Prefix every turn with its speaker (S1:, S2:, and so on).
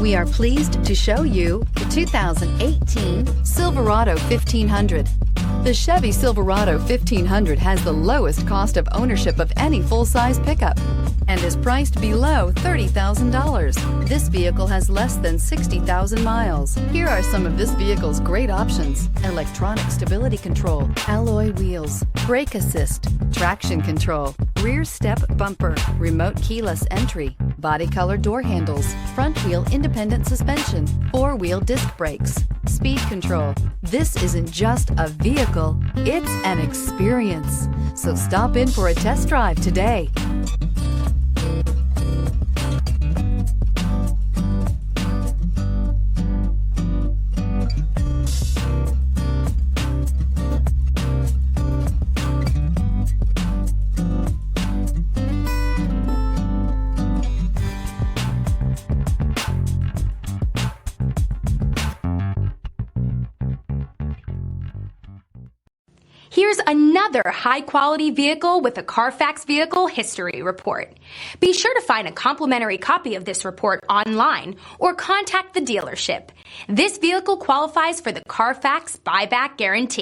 S1: We are pleased to show you the 2018 Silverado 1500. The Chevy Silverado 1500 has the lowest cost of ownership of any full-size pickup and is priced below $30,000. This vehicle has less than 60,000 miles. Here are some of this vehicle's great options: electronic stability control, alloy wheels, brake assist, traction control, rear step bumper, remote keyless entry, body color door handles, front wheel independent suspension, four-wheel disc brakes, speed control. This isn't just a vehicle, it's an experience. So stop in for a test drive today.
S2: Here's another high-quality vehicle with a Carfax Vehicle History Report. Be sure to find a complimentary copy of this report online or contact the dealership. This vehicle qualifies for the Carfax Buyback Guarantee.